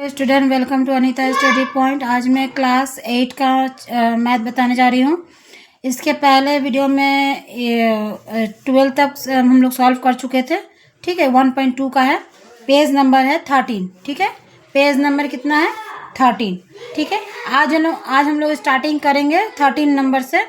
Student, welcome to Anita study point. आज मैं class 8 का मैथ बताने जा रही हूँ। इसके पहले वीडियो में 12 तक हम लोग सॉल्व कर चुके थे। ठीक है, 1.2 का है, पेज नंबर है 13। ठीक है, पेज नंबर कितना है 13। ठीक है, आज हम लोग स्टार्टिंग करेंगे 13 नंबर से।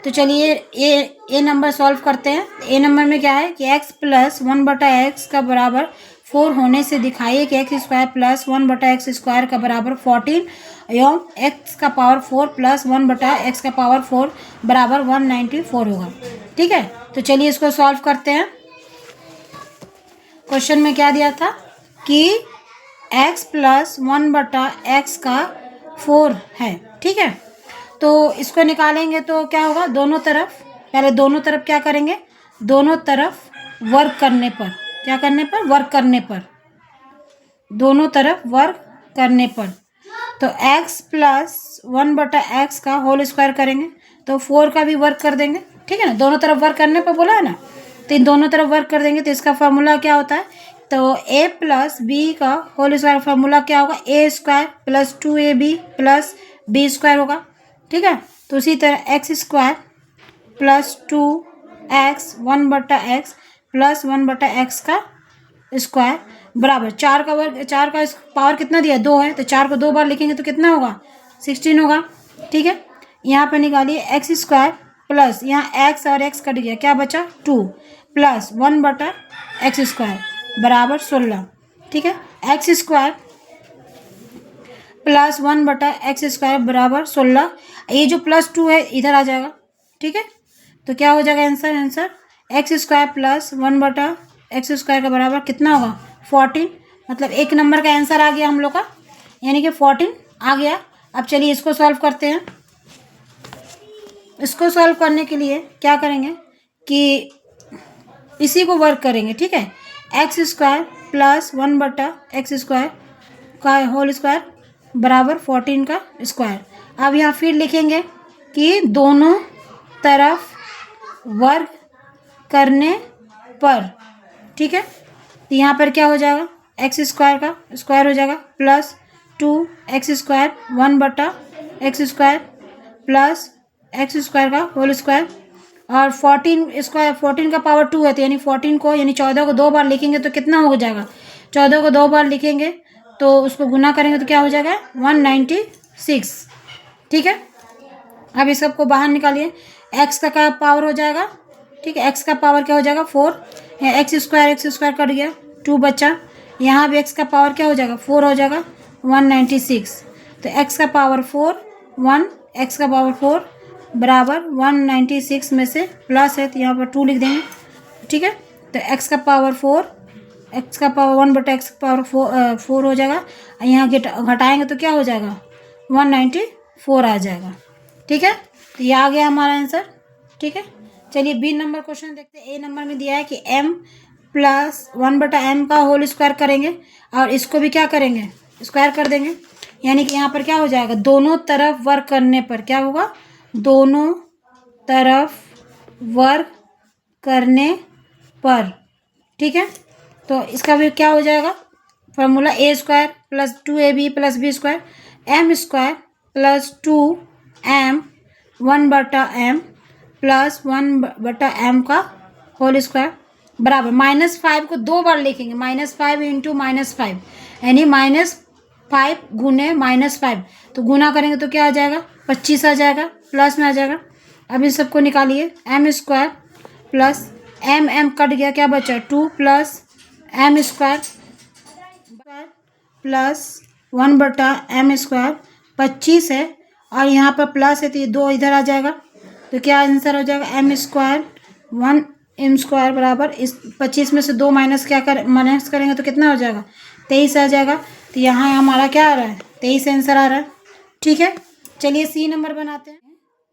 तो चलिए ए नंबर सॉल्व करते हैं। ए नंबर में क्या है कि x प्लस 1/x का बराबर 4 होने से दिखाइए कि x square plus 1/x square का बराबर 14 एवं x का पावर 4 प्लस 1/x का पावर 4 बराबर 194 होगा। ठीक है, तो चलिए इसको सॉल्व करते हैं। क्वेश्चन में क्या दिया था कि x प्लस 1/x का 4 है। ठीक है, तो इसको निकालेंगे तो क्या होगा, दोनों तरफ पहले दोनों तरफ क्या करेंगे, दोनों तरफ वर्क करने पर, क्या करने पर, वर्क करने पर, दोनों तरफ वर्क करने पर। तो x प्लस 1/x का होल स्क्वायर करेंगे तो 4 का भी वर्क कर देंगे। ठीक है ना, दोनों तरफ वर्क करने पर बोला है ना, तो इन दोनों तरफ वर्क कर देंगे। तो इसका फार्मूला क्या होता है, तो a प्लस बी का होल स्क्वायर फार्मूला क्या होगा, a square plus 2ab plus b square होगा। ठीक है, तो उसी तरह x square plus 2x 1/x plus 1/x का स्क्वायर बराबर 4 का वर्ग, 4 का पावर कितना दिया, 2 है, तो 4 को 2 बार लिखेंगे तो कितना होगा, 16 होगा। ठीक है, यहाँ पर निकालिए एक्स स्क्वायर प्लस, यहाँ x और x कट गया, क्या बचा 2 प्लस 1/x स्क्वायर बराबर 16। ठीक है, x square plus 1/x square बराबर 16। ये जो प्लस 2 है इधर आ जाएगा। ठीक है, तो क्या हो जाएगा answer x square plus 1/x square का बराबर कितना होगा 14। मतलब एक नंबर का आंसर आ गया हम लोग का, यानी कि 14 आ गया। अब चलिए इसको सॉल्व करते हैं। इसको सॉल्व करने के लिए क्या करेंगे कि इसी को वर्क करेंगे। ठीक है, x square plus 1/x square का होल स्क्वायर बराबर 14 का स्क्वायर। अब यहाँ फिर लिखेंगे कि दोनों तरफ वर्ग करने पर। ठीक है, तो यहाँ पर क्या हो जाएगा, एक्स स्क्वायर का स्क्वायर हो जाएगा plus 2x square 1/x square plus x square का होल स्क्वायर और 14 स्क्वायर, 14 का पावर 2 है, तो यानी 14 को, यानी 14 को 2 बार लिखेंगे तो कितना हो जाएगा, 14 को 2 बार लिखेंगे तो उसको गुना करेंगे तो क्या हो जाएगा 196। ठीक है, अब इस सबको बाहर निकालिए। एक्स का क्या पावर हो जाएगा, ठीक है, एक्स का पावर क्या हो जाएगा 4, एक्स स्क्वायर कट गया, 2 बचा, यहाँ भी एक्स का पावर क्या हो जाएगा 4 हो जाएगा 196। तो एक्स का पावर 4 1, एक्स का पावर 4 बराबर 196 में से प्लस है तो यहाँ पर 2 लिख देंगे। ठीक है, तो एक्स का पावर 4, एक्स का पावर 1/x पावर 4 हो जाएगा, यहाँ घटाएंगे तो क्या हो जाएगा 194 आ जाएगा। ठीक है, तो ये आ गया हमारा आंसर। ठीक है, चलिए बी नंबर क्वेश्चन देखते हैं। ए नंबर में दिया है कि m प्लस 1/m का होल स्क्वायर करेंगे और इसको भी क्या करेंगे, स्क्वायर कर देंगे, यानी कि यहाँ पर क्या हो जाएगा, दोनों तरफ वर्क करने पर क्या होगा, दोनों तरफ वर्क करने पर। ठीक है, तो इसका भी क्या हो जाएगा formula, a square plus 2ab plus b square, m square plus 2m 1/m plus 1/m का होल स्क्वायर बराबर -5 को 2 बार लिखेंगे, -5 इंटू -5 यानी -5 गुने -5, तो गुना करेंगे तो क्या आ जाएगा 25 आ जाएगा, प्लस में आ जाएगा। अब इन सबको निकालिए, m square plus m cut गया, क्या बचा 2 plus m square plus 1/m square 25 है और यहाँ पर प्लस है तो ये 2 इधर आ जाएगा, तो क्या आंसर हो जाएगा m स्क्वायर 1m स्क्वायर बराबर इस 25 में से 2 माइनस करेंगे तो कितना हो जाएगा 23 आ जाएगा। तो यहाँ हमारा क्या आ रहा है 23 आंसर आ रहा है। ठीक है, चलिए सी नंबर बनाते हैं।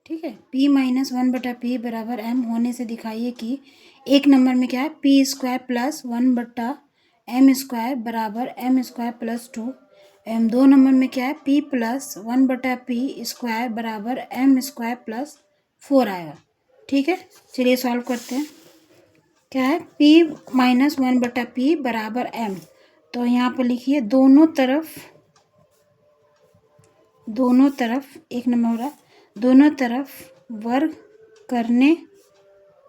ठीक है, p माइनस 1/p बराबर m होने से दिखाइए कि एक नंबर में क्या है p square plus 1/m square बराबर m स्क्वायर प्लस 2, दो नंबर में क्या है p प्लस 1/p स्क्वायर बराबर m स्क्वायर प्लस 4 आएगा। ठीक है, चलिए सॉल्व करते हैं। क्या है p माइनस 1/p बराबर m, तो यहाँ पर लिखिए दोनों तरफ दोनों तरफ, एक नंबर हो रहा, दोनों तरफ वर्ग करने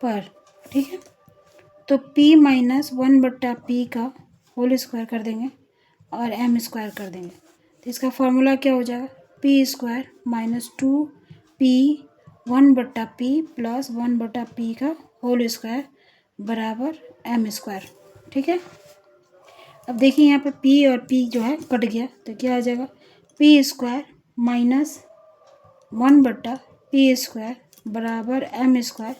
पर, ठीक है। तो p माइनस 1/p का होल स्क्वायर कर देंगे और m स्क्वायर कर देंगे। तो इसका फॉर्मूला क्या हो जाएगा, p square minus 2p 1/p plus 1/p का होल स्क्वायर बराबर m स्क्वायर, ठीक है। अब देखिए यहाँ पे p और p जो है कट गया, तो क्या आ जाएगा, p square minus 1/p square बराबर m स्क्वायर।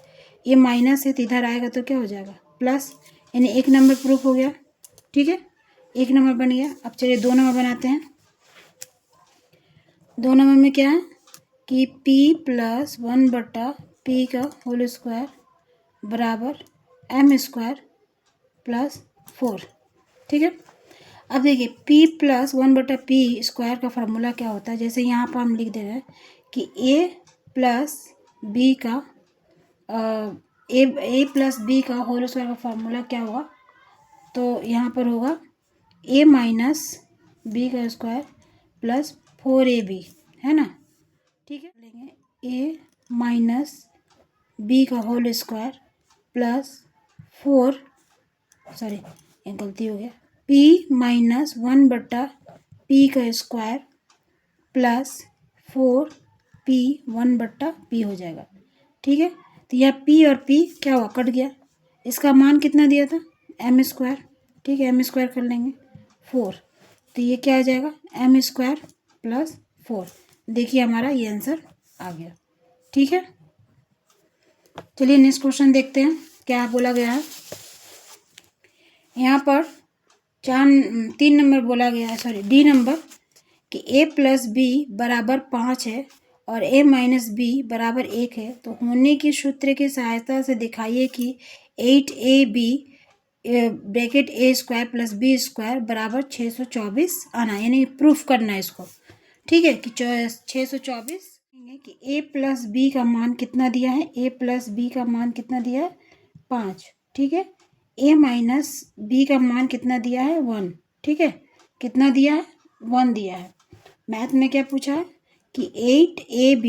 ये माइनस है तो इधर आएगा तो क्या हो जाएगा, प्लस, यानी एक नंबर प्रूफ हो गया, ठीक है, एक नंबर बन गया। अब चलिए दो नंबर बनाते हैं। दो नंबर में क्या है कि p प्लस 1/p का होल स्क्वायर बराबर m स्क्वायर प्लस 4, ठीक है। अब देखिए p प्लस 1/p स्क्वायर का फार्मूला क्या होता है, जैसे यहाँ पर हम लिख दे रहे हैं कि a प्लस b का ए प्लस बी का होल स्क्वायर का फार्मूला क्या होगा, तो यहाँ पर होगा a माइनस बी का स्क्वायर प्लस 4ab, है ना, ठीक है। लेंगे a माइनस बी का होल स्क्वायर प्लस 4, सॉरी ये गलती हो गया, p माइनस 1/p का स्क्वायर प्लस 4p 1/p हो जाएगा, ठीक है। तो यह p और p क्या हुआ, कट गया। इसका मान कितना दिया था, m स्क्वायर, ठीक है, m स्क्वायर कर लेंगे 4, तो ये क्या आ जाएगा, m स्क्वायर प्लस 4। देखिए हमारा ये आंसर आ गया, ठीक है। चलिए नेक्स्ट क्वेश्चन देखते हैं क्या बोला गया है। यहाँ पर 3 नंबर बोला गया है, सॉरी डी नंबर, कि a प्लस बी बराबर 5 है और a माइनस बी बराबर 1 है, तो होने की सूत्र की सहायता से दिखाइए कि 8ab bracket a square plus B square बराबर 624 आना, यानी प्रूफ करना है इसको, ठीक है, कि 624 कि a प्लस बी का मान कितना दिया है, a प्लस बी का मान कितना दिया है 5, ठीक है। a माइनस बी का मान कितना दिया है 1, ठीक है, कितना दिया है 1 दिया है। मैथ में क्या पूछा है कि 8ab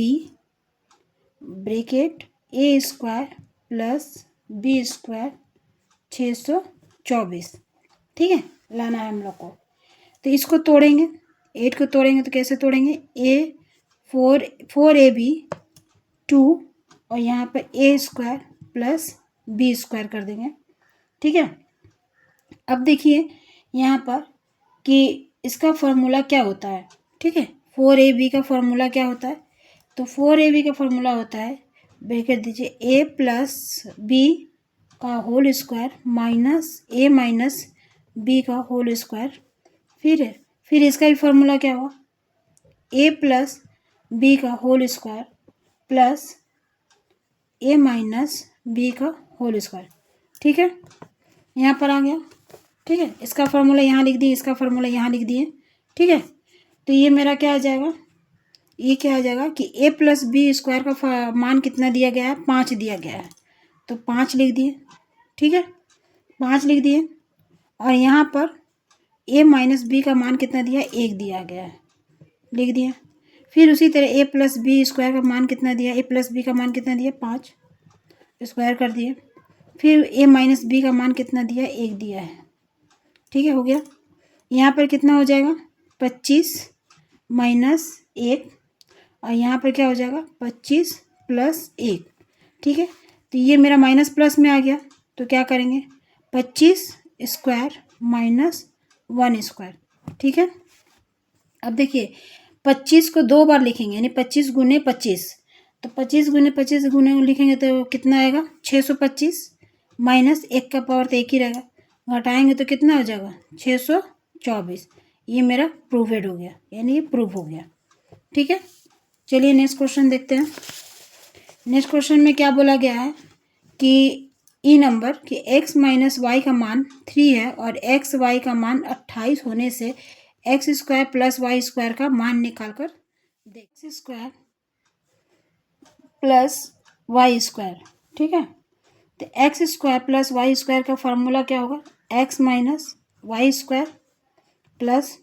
bracket a square plus B square 624, ठीक है, लाना है हम लोग को। तो इसको तोड़ेंगे, 8 को तोड़ेंगे तो कैसे तोड़ेंगे, फोर ab 2 और यहाँ पर a square plus B square कर देंगे, ठीक है। अब देखिए यहाँ पर कि इसका फॉर्मूला क्या होता है, ठीक है, 4ab का फॉर्मूला क्या होता है, तो 4ab का फॉर्मूला होता है, ब्रैकेट दीजिए a प्लस बी का whole square minus a minus B का होल स्क्वायर, फिर इसका भी फॉर्मूला क्या हुआ, a प्लस बी का whole square plus a minus B का होल स्क्वायर, ठीक है, यहाँ पर आ गया, ठीक है। इसका फॉर्मूला यहाँ लिख दिए, इसका फॉर्मूला यहाँ लिख दिए, ठीक है। तो ये मेरा क्या आ जाएगा, ये क्या आ जाएगा कि a प्लस बी स्क्वायर का मान कितना दिया गया है, 5 दिया गया है, तो 5 लिख दिए, ठीक है, 5 लिख दिए। और यहाँ पर a माइनस बी का मान कितना दिया, 1 दिया गया है, लिख दिया। फिर उसी तरह a प्लस बी स्क्वायर का मान कितना दिया, a प्लस बी का मान कितना दिया 5, स्क्वायर कर दिए। फिर a माइनस बी का मान कितना दिया, 1 दिया है, ठीक है, हो गया। यहाँ पर कितना हो जाएगा 25 माइनस 1 और यहाँ पर क्या हो जाएगा 25 प्लस 1, ठीक है। तो ये मेरा माइनस प्लस में आ गया, तो क्या करेंगे 25 स्क्वायर माइनस 1 स्क्वायर, ठीक है। अब देखिए 25 को 2 बार लिखेंगे, यानी 25 गुने 25, तो 25 गुने 25 गुने लिखेंगे तो कितना आएगा 625 माइनस 1 का पावर तो 1 ही रहेगा, घटाएंगे तो कितना हो जाएगा 624। ये मेरा प्रूवेड हो गया, यानी ये प्रूव हो गया, ठीक है। चलिए नेक्स्ट क्वेश्चन देखते हैं। नेक्स्ट क्वेश्चन में क्या बोला गया है कि ई नंबर कि x माइनस वाई का मान 3 है और एक्स वाई का मान 28 होने से X square plus Y square का मान निकाल कर देख, X square plus Y square, ठीक है। तो X square plus Y square का फॉर्मूला क्या होगा, X minus Y square plus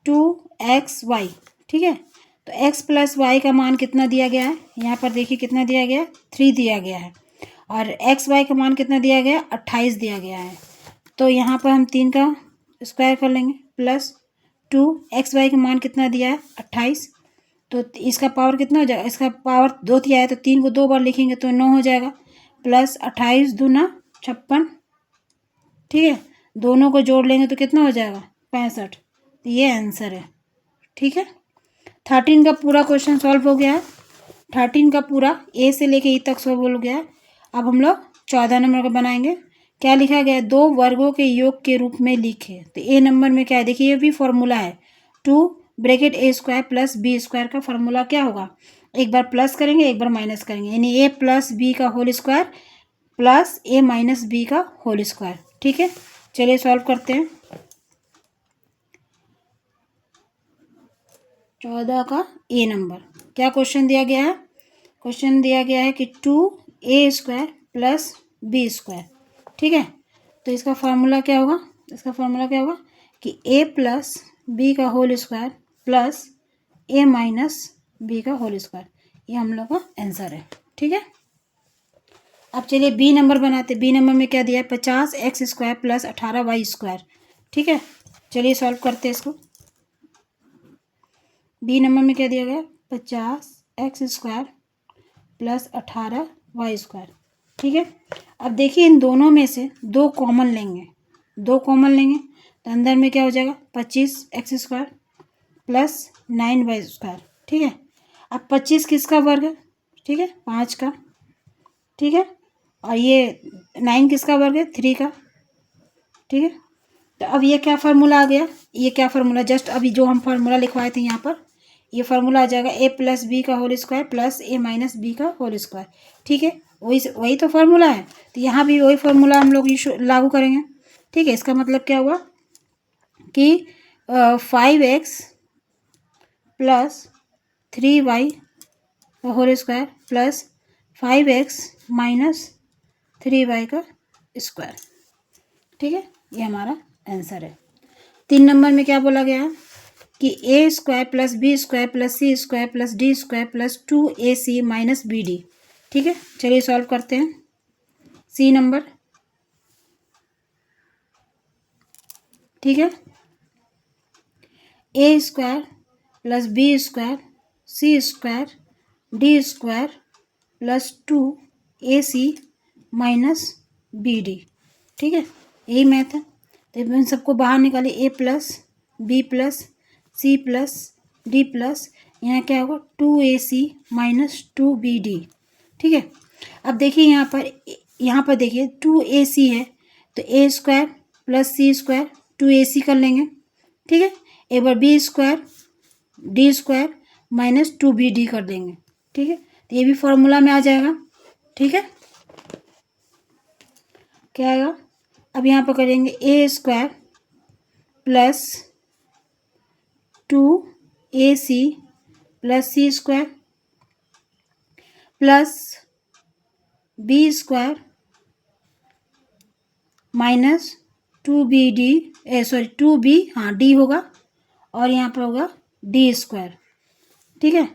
2xy, ठीक है। तो x प्लस वाई का मान कितना दिया गया है, यहाँ पर देखिए कितना दिया गया है, 3 दिया गया है, और एक्स वाई का मान कितना दिया गया है, 28 दिया गया है। तो यहाँ पर हम 3 का स्क्वायर कर लेंगे प्लस 2, एक्स वाई का मान कितना दिया है, 28, तो इसका पावर कितना हो जाएगा, इसका पावर 2 दिया है तो 3 को 2 बार लिखेंगे तो 9 हो जाएगा, प्लस 28 दूना 56, ठीक है, दोनों को जोड़ लेंगे तो कितना हो जाएगा, 65। तो ये आंसर है, ठीक है। 13 का पूरा क्वेश्चन सॉल्व हो गया है, 13 का पूरा ए से लेके ई तक सॉल्व हो गया है। अब हम लोग 14 नंबर का बनाएंगे। क्या लिखा गया है, 2 वर्गों के योग के रूप में लिखे। तो ए नंबर में क्या है, देखिए ये भी फॉर्मूला है, 2 ब्रैकेट ए स्क्वायर प्लस बी स्क्वायर का फॉर्मूला क्या होगा, एक बार प्लस करेंगे एक बार माइनस करेंगे, यानी ए प्लस बी का होल स्क्वायर प्लस ए माइनस बी का होल स्क्वायर, ठीक है। चलिए सॉल्व करते हैं। 14 का ए नंबर क्या क्वेश्चन दिया गया है, क्वेश्चन दिया गया है कि 2a square plus B square, ठीक है। तो इसका फार्मूला क्या होगा, इसका फार्मूला क्या होगा कि a प्लस बी का whole square plus a minus B का होल स्क्वायर, ये हम लोग का आंसर है, ठीक है। अब चलिए बी नंबर बनाते। बी नंबर में क्या दिया है, 50x square plus 18y square, ठीक है। चलिए सॉल्व करते हैं इसको। बी नंबर में क्या दिया गया, 50x square plus 18y square, ठीक है। अब देखिए इन दोनों में से 2 कॉमन लेंगे, 2 कॉमन लेंगे तो अंदर में क्या हो जाएगा, 25x square plus 9y square, ठीक है। अब 25 किसका वर्ग है, ठीक है, 5 का, ठीक है, और ये 9 किसका वर्ग है, 3 का, ठीक है। तो अब ये क्या फार्मूला आ गया, ये क्या फार्मूला, जस्ट अभी जो हम फार्मूला लिखवाए थे यहाँ पर, ये फार्मूला आ जाएगा ए प्लस बी का होल स्क्वायर प्लस ए माइनस बी का होल स्क्वायर, ठीक है। वही तो फार्मूला है, तो यहाँ भी वही फार्मूला हम लोग लागू करेंगे, ठीक है। इसका मतलब क्या हुआ कि 5x प्लस 3y का whole square plus 5x minus 3y का स्क्वायर, ठीक है, ये हमारा आंसर है। 3 नंबर में क्या बोला गया है कि A square plus B square plus C square plus D square plus 2ac minus B D, ठीक है। चलिए सॉल्व करते हैं। सी नंबर, ठीक है, A square plus B square C square D square plus 2ac minus B D, ठीक है, यही मैथ है। तो इन सबको बाहर निकाले, A plus B plus C plus D plus यहाँ क्या होगा 2ac माइनस 2bd, ठीक है। अब देखिए यहाँ पर देखिए 2ac है तो A square plus C square 2ac कर लेंगे, ठीक है। एक बार B square D square minus 2bd कर देंगे, ठीक है। तो ये भी फॉर्मूला में आ जाएगा, ठीक है। क्या आएगा, अब यहाँ पर करेंगे A square plus 2ac plus C square plus B square minus 2bd, 2b, हाँ डी होगा और यहाँ पर होगा डी स्क्वायर, ठीक है।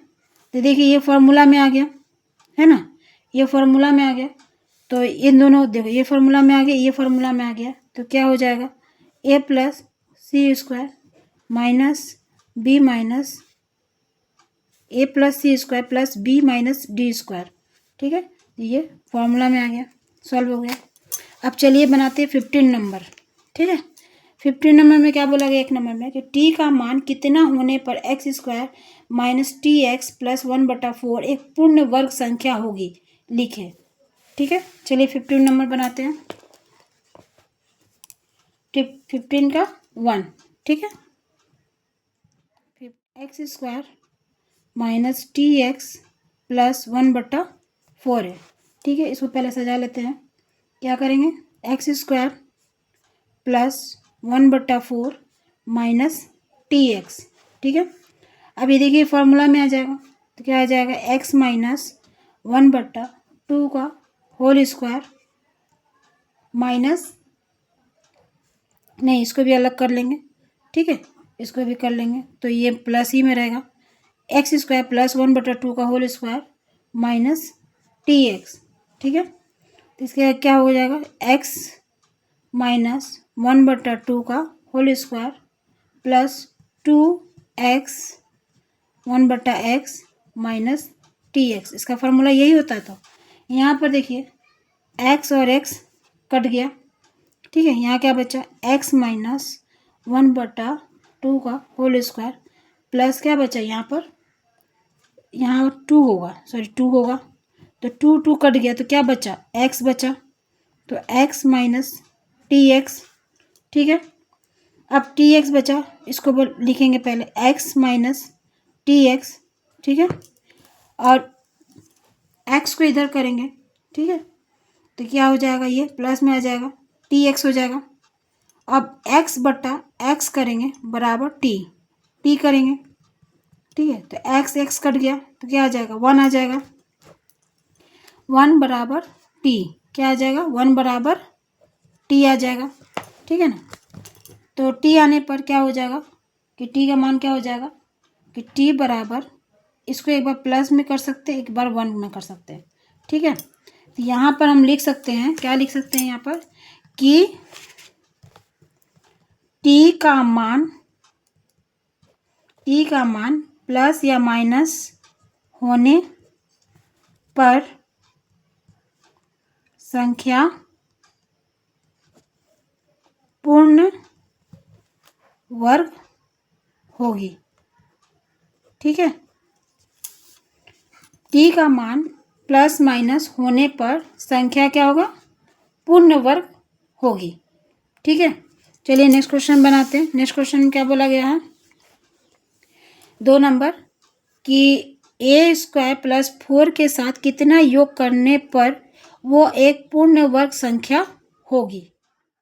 तो देखिए ये फार्मूला में आ गया है ना, ये फार्मूला में आ गया, तो इन दोनों देखो ये फार्मूला में आ गया, ये फार्मूला में आ गया, तो क्या हो जाएगा A plus C square minus B minus A plus C square plus B minus D square, ठीक है। ये फॉर्मूला में आ गया, सॉल्व हो गया। अब चलिए बनाते हैं 15 नंबर, ठीक है। 15 नंबर में क्या बोला गया, 1 नंबर में कि टी का मान कितना होने पर x square minus T x plus 1/4 एक पूर्ण वर्ग संख्या होगी, लिखे, ठीक है। चलिए 15 नंबर बनाते हैं। 15 का 1, ठीक है, x square minus T x plus 1/4 है, ठीक है। इसको पहले सजा लेते हैं। क्या करेंगे, x square plus 1/4 minus T X, ठीक है। अब ये देखिए फॉर्मूला में आ जाएगा, तो क्या आ जाएगा एक्स माइनस 1/2 का होल स्क्वायर माइनस, नहीं इसको भी अलग कर लेंगे, ठीक है, इसको भी कर लेंगे तो ये प्लस ही में रहेगा, एक्स स्क्वायर प्लस 1/2 का whole square minus T X, ठीक है। तो इसके क्या हो जाएगा, एक्स माइनस 1/2 का whole square plus 2x 1/x minus T X. इसका फार्मूला यही होता था। यहाँ पर देखिए x और x कट गया, ठीक है। यहाँ क्या बचा, x माइनस 1/2 का होल स्क्वायर प्लस क्या बचा यहाँ पर, यहाँ 2 होगा, सॉरी 2 होगा, तो 2 कट गया तो क्या बचा, x बचा, तो x माइनस टी एक्स, ठीक है। अब टी एक्स बचा, इसको लिखेंगे पहले x माइनस टी एक्स, ठीक है, और x को इधर करेंगे, ठीक है। तो क्या हो जाएगा, ये प्लस में आ जाएगा, टी एक्स हो जाएगा। अब x बटा x करेंगे बराबर टी करेंगे, ठीक है। तो x कट गया तो क्या आ जाएगा, 1 आ जाएगा, 1 बराबर टी, क्या आ जाएगा, 1 बराबर टी आ जाएगा, ठीक है ना। तो टी आने पर क्या हो जाएगा कि टी का मान क्या हो जाएगा कि टी बराबर, इसको एक बार प्लस में कर सकते हैं, एक बार 1 में कर सकते हैं, ठीक है। तो यहाँ पर हम लिख सकते हैं, क्या लिख सकते हैं यहाँ पर कि टी का मान प्लस या माइनस होने पर संख्या पूर्ण वर्ग होगी, ठीक है। टी का मान प्लस माइनस होने पर संख्या क्या होगा, पूर्ण वर्ग होगी, ठीक है। चलिए नेक्स्ट क्वेश्चन बनाते हैं। नेक्स्ट क्वेश्चन में क्या बोला गया है, 2 नंबर, कि ए स्क्वायर प्लस 4 के साथ कितना योग करने पर वो एक पूर्ण वर्ग संख्या होगी।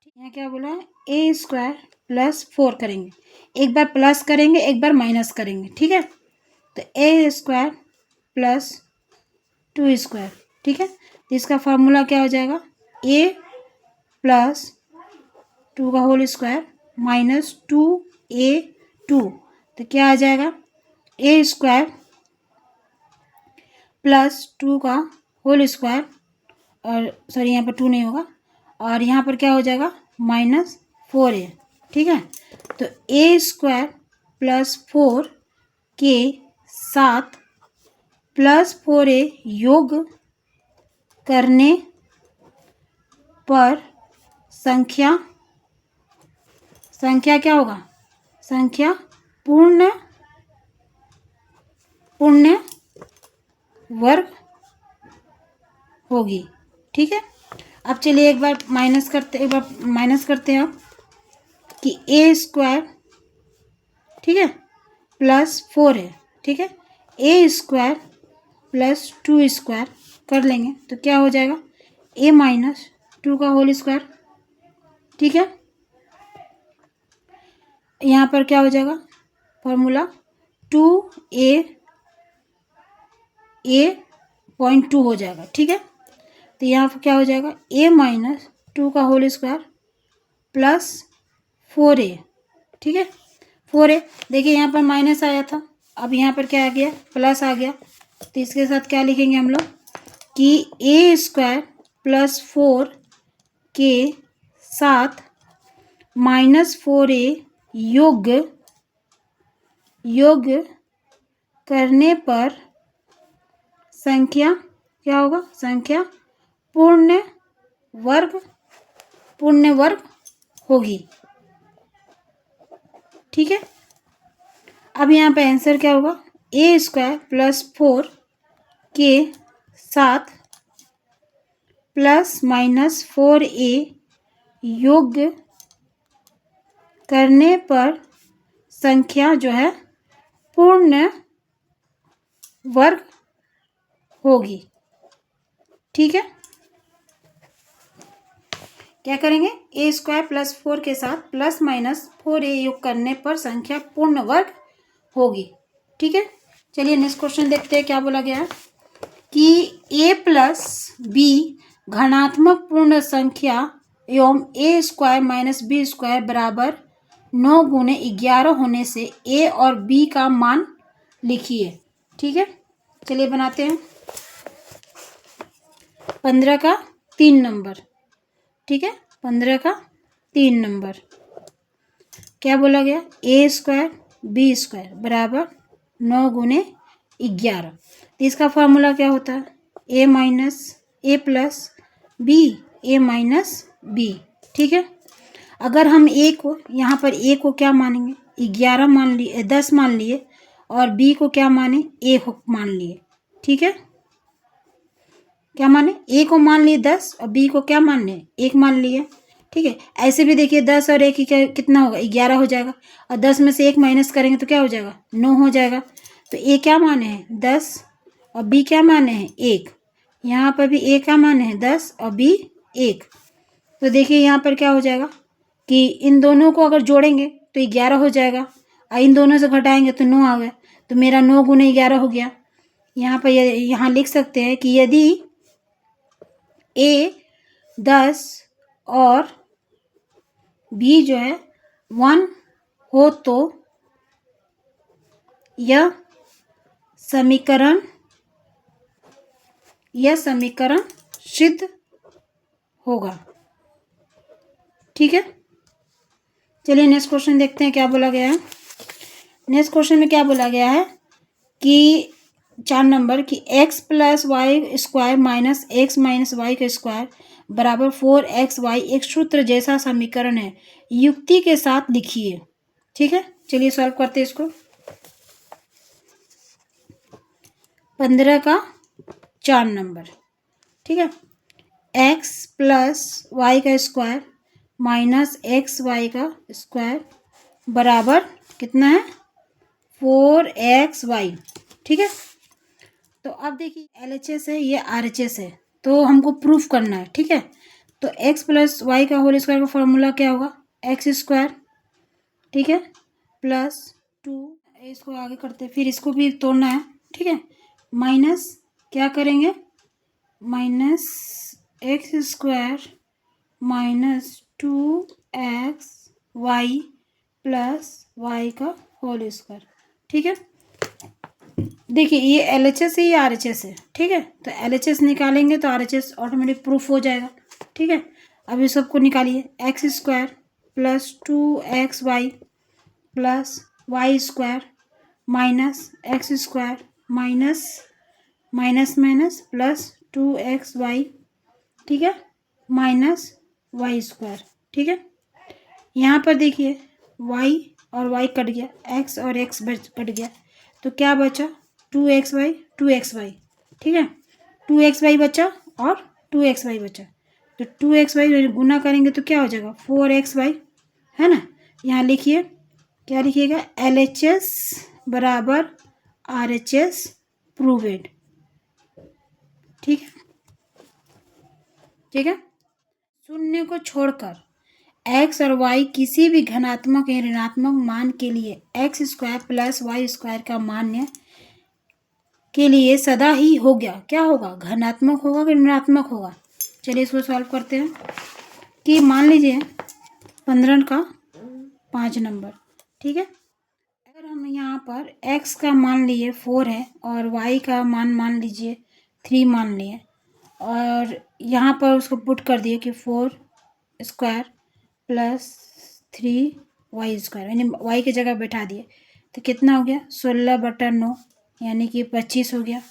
यहाँ क्या बोला है, ए स्क्वायर प्लस 4 करेंगे, एक बार प्लस करेंगे एक बार माइनस करेंगे, ठीक है। तो ए स्क्वायर प्लस 2 स्क्वायर, ठीक है। तो इसका फार्मूला क्या हो जाएगा, ए प्लस 2 का होल स्क्वायर माइनस 2a2, तो क्या आ जाएगा, ए स्क्वायर प्लस 2 का होल स्क्वायर, और सॉरी यहाँ पर 2 नहीं होगा, और यहाँ पर क्या हो जाएगा माइनस 4a, ठीक है। तो ए स्क्वायर प्लस 4 के साथ प्लस 4a योग करने पर संख्या क्या होगा, संख्या पूर्ण वर्ग होगी, ठीक है। अब चलिए एक बार माइनस करते हैं अब, कि ए स्क्वायर, ठीक है, प्लस 4 है, ठीक है, ए स्क्वायर प्लस 2 स्क्वायर कर लेंगे तो क्या हो जाएगा, ए माइनस 2 का होल स्क्वायर, ठीक है। यहाँ पर क्या हो जाएगा, फॉर्मूला 2a.2 हो जाएगा, ठीक है। तो यहाँ पर क्या हो जाएगा, a माइनस 2 का होल स्क्वायर प्लस 4a, ठीक है। 4a देखिए यहाँ पर माइनस आया था, अब यहाँ पर क्या आ गया, प्लस आ गया, तो इसके साथ क्या लिखेंगे हम लोग कि ए स्क्वायर प्लस 4 के साथ माइनस 4a योग करने पर संख्या क्या होगा, संख्या पूर्ण वर्ग होगी, ठीक है। अब यहाँ पे आंसर क्या होगा, ए स्क्वायर प्लस 4 के साथ प्लस माइनस 4a योग करने पर संख्या जो है पूर्ण वर्ग होगी, ठीक है। क्या करेंगे, ए स्क्वायर प्लस 4 के साथ प्लस माइनस 4a योग करने पर संख्या पूर्ण वर्ग होगी, ठीक है। चलिए नेक्स्ट क्वेश्चन देखते हैं क्या बोला गया है, कि a प्लस बी घनात्मक पूर्ण संख्या एवं ए स्क्वायर माइनस बी स्क्वायर बराबर 9 × 11 होने से a और b का मान लिखिए। ठीक है, चलिए बनाते हैं 15 का 3 नंबर। ठीक है, 15 का 3 नंबर क्या बोला गया, ए स्क्वायर बी स्क्वायर बराबर 9 गुने 11। तो इसका फॉर्मूला क्या होता है, ए minus A plus B, A minus B. ठीक है, अगर हम ए को यहाँ पर ए को क्या मानेंगे, 11 मान लिए, 10 मान लिए, और बी को क्या माने, ए को मान लिए। ठीक है, क्या माने, ए को मान लिए 10 और बी को क्या मान लिए, 1 मान लिए। ठीक है, ऐसे भी देखिए 10 और 1 क्या कितना होगा, 11 हो जाएगा, और 10 में से 1 माइनस करेंगे तो क्या हो जाएगा, 9 हो जाएगा। तो ए क्या माने हैं 10 और बी क्या माने हैं 1। यहाँ पर भी ए क्या माने हैं 10 और बी 1। तो देखिए यहाँ पर क्या हो जाएगा कि इन दोनों को अगर जोड़ेंगे तो 11 हो जाएगा, और इन दोनों से घटाएंगे तो 9 आ गया। तो मेरा 9 गुने 11 हो गया। यहाँ पर यहाँ लिख सकते हैं कि यदि ए 10 और बी जो है 1 हो तो यह समीकरण सिद्ध होगा। ठीक है, चलिए नेक्स्ट क्वेश्चन देखते हैं क्या बोला गया है। नेक्स्ट क्वेश्चन में क्या बोला गया है कि 4 नंबर की x plus Y square minus X minus Y का स्क्वायर बराबर 4xy एक सूत्र जैसा समीकरण है, युक्ति के साथ लिखिए। ठीक है, चलिए सॉल्व करते हैं इसको। 15 का 4 नंबर। ठीक है, x प्लस वाई का स्क्वायर माइनस एक्स वाई का स्क्वायर बराबर कितना है, 4xy। ठीक है, तो अब देखिए LHS है, ये RHS है, तो हमको प्रूफ करना है। ठीक है, तो x प्लस वाई का होल स्क्वायर का फॉर्मूला क्या होगा, एक्स स्क्वायर। ठीक है, प्लस 2, इसको आगे करते फिर इसको भी तोड़ना है। ठीक है, माइनस क्या करेंगे, minus X square minus 2xy plus Y का होल स्क्वायर। ठीक है, देखिए ये LHS है, ये RHS है। ठीक है, तो LHS निकालेंगे तो RHS ऑटोमेटिक प्रूफ हो जाएगा। ठीक है, अब ये सबको निकालिए, X square plus 2xy plus Y square minus X square minus minus minus plus 2xy। ठीक है, माइनस वाई स्क्वायर। ठीक है, यहाँ पर देखिए y और y कट गया, x और x कट गया, तो क्या बचा, 2xy। ठीक है, 2xy बचा और 2xy बचा, तो 2xy गुना करेंगे तो क्या हो जाएगा, 4xy, है ना। यहाँ लिखिए, क्या लिखिएगा, LHS बराबर RHS प्रूवेड। ठीक है, ठीक है, शून्य को छोड़कर x और y किसी भी घनात्मक या ऋणात्मक मान के लिए X square plus Y square का मान्य के लिए सदा ही हो गया, क्या होगा, घनात्मक होगा कि ऋणात्मक होगा। चलिए इसको सॉल्व करते हैं कि मान लीजिए 15 का 5 नंबर। ठीक है, अगर हम यहाँ पर x का मान लिए 4 है और y का मान लीजिए 3 मान लिए, और यहाँ पर उसको पुट कर दिए कि 4 स्क्वायर प्लस 3y स्क्वायर, यानी y की जगह बैठा दिए, तो कितना हो गया, 16/9 यानी कि 25 हो गया।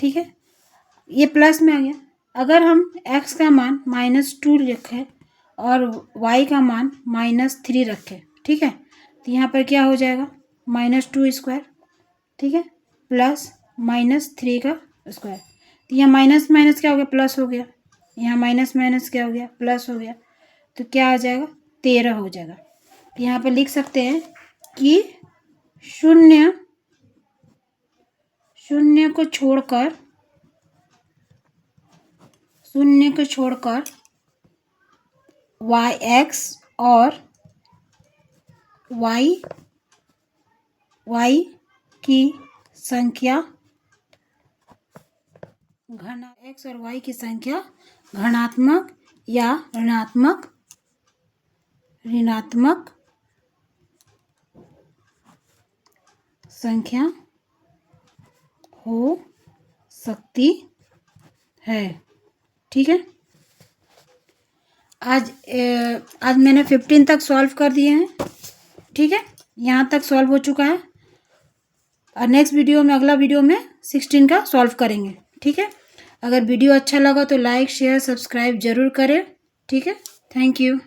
ठीक है, ये प्लस में आ गया। अगर हम x का मान -2 रखें और y का मान -3 रखें, ठीक है, तो यहाँ पर क्या हो जाएगा, -2 स्क्वायर। ठीक है, प्लस -3 का स्क्वायर, तो यहाँ माइनस माइनस क्या हो गया, प्लस हो गया, यहाँ माइनस माइनस क्या हो गया, प्लस हो गया, तो क्या आ जाएगा, 13 हो जाएगा। यहाँ पर लिख सकते हैं कि शून्य को छोड़कर x और y की संख्या x और y की संख्या घनात्मक या ऋणात्मक संख्या हो सकती है। ठीक है, आज मैंने 15 तक सॉल्व कर दिए हैं। ठीक है, यहाँ तक सॉल्व हो चुका है और नेक्स्ट वीडियो में, अगला वीडियो में 16 का सॉल्व करेंगे। ठीक है, अगर वीडियो अच्छा लगा तो लाइक शेयर सब्सक्राइब ज़रूर करें। ठीक है, थैंक यू।